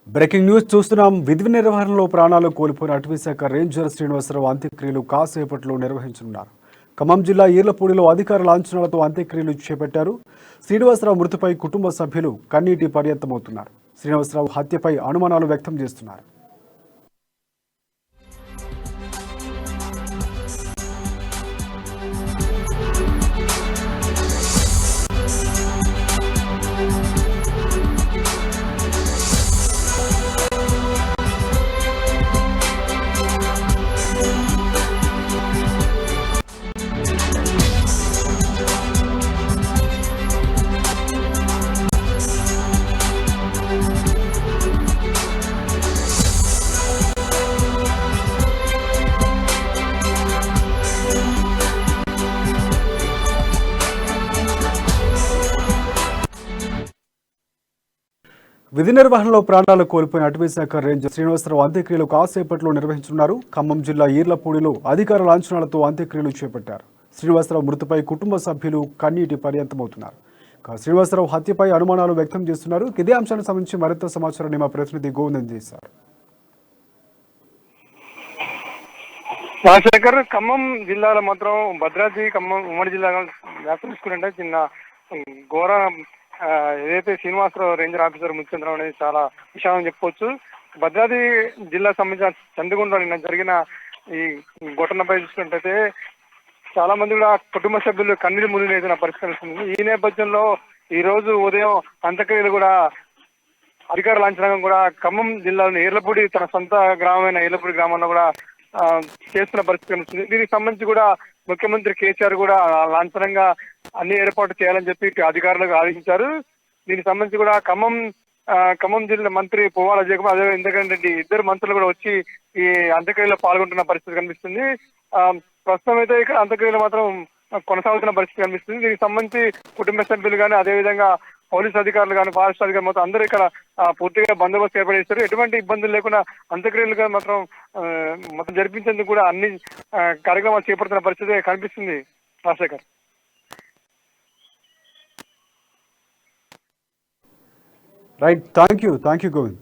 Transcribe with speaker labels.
Speaker 1: Breaking news చూస్తున్నాం. విధి నిర్వహణలో ప్రాణాలు కోల్పోయిన అటవీశాఖ రేంజర్ శ్రీనివాసరావు అంత్యక్రియలు కాసేపట్లో నిర్వహించనున్నారు. ఖమ్మం జిల్లా ఈర్లపూడిలో అధికార లాంఛనాలతో అంత్యక్రియలు చేపట్టారు. శ్రీనివాసరావు మృతిపై కుటుంబ సభ్యులు కన్నీటి పర్యంతమవుతున్నారు. శ్రీనివాసరావు హత్యపై అనుమానాలు వ్యక్తం చేస్తున్నారు. విధి నిర్వహణలో ప్రాణాలు కోల్పోయిన అటవీశాఖ రేంజర్ శ్రీనివాసరావు అంత్యక్రియలు కాసేపట్లో నిర్వహించనున్నారు. ఖమ్మం జిల్లా ఈర్లపూడిలో అధికార లాంఛనాలతో అంత్యక్రియలు చేపట్టారు. శ్రీనివాసరావు మృతిపై కుటుంబ సభ్యులు కన్నీటి పర్యంతమవుతున్నారు. శ్రీనివాసరావు హత్యపై అనుమానాలు వ్యక్తం చేస్తున్నారు. ఇదే అంశానికి సంబంధించి మరింత సమాచారాన్ని మా ప్రతినిధి గోవింద్ అందిస్తారు.
Speaker 2: రాజశేఖర్, ఖమ్మం జిల్లాలో మాత్రం భద్రాద్రి ఖమ్మం ఉమ్మడి జిల్లా వ్యాప్తం తీసుకుంటే చిన్న ఘోర ఏదైతే శ్రీనివాసరావు రేంజర్ ఆఫీసర్ మృతి చెందడం అనేది చాలా విషయం చెప్పుకోవచ్చు. భద్రాద్రి జిల్లా సంబంధించిన చంద్రగుండలో నిన్న జరిగిన ఈ ఘటనపై చూసుకుంటే చాలా మంది కూడా కుటుంబ సభ్యులు కన్నీరు మునిగిన పరిష్కరిస్తుంది. ఈ నేపథ్యంలో ఈ రోజు ఉదయం అంత్యక్రియలు కూడా అధికార లాంఛనంగా కూడా ఖమ్మం జిల్లాలోని ఈర్లపూడి తన సొంత గ్రామమైన ఈర్లపూడి గ్రామంలో కూడా చేస్తున్న పరిస్థితి కనిపిస్తుంది. దీనికి సంబంధించి కూడా ముఖ్యమంత్రి కేసీఆర్ కూడా లాంఛనంగా అన్ని ఏర్పాటు చేయాలని చెప్పి అధికారులకు ఆదేశించారు. దీనికి సంబంధించి కూడా ఖమ్మం జిల్లా మంత్రి పువ్వాడ అజయ్ కుమార్, అదే ఇంద్రకరణ్ రెడ్డి ఇద్దరు మంత్రులు కూడా వచ్చి ఈ అంత్యక్రియలో పాల్గొంటున్న పరిస్థితి కనిపిస్తుంది. ప్రస్తుతం అయితే ఇక్కడ అంత్యక్రియలు మాత్రం కొనసాగుతున్న పరిస్థితి కనిపిస్తుంది. దీనికి సంబంధించి కుటుంబ సభ్యులు కానీ అదేవిధంగా పోలీసు అధికారులు కానీ ఫారెస్ట్ అధికారులు మొత్తం అందరూ ఇక్కడ పూర్తిగా బందోబస్తు ఏర్పడేస్తారు. ఎటువంటి ఇబ్బందులు లేకుండా అంత్యక్రియలుగా మొత్తం జరిపించేందుకు కూడా అన్ని కార్యక్రమాలు చేపడుతున్న పరిస్థితి కనిపిస్తుంది. Rajasekhar,
Speaker 1: right, thank you Govind.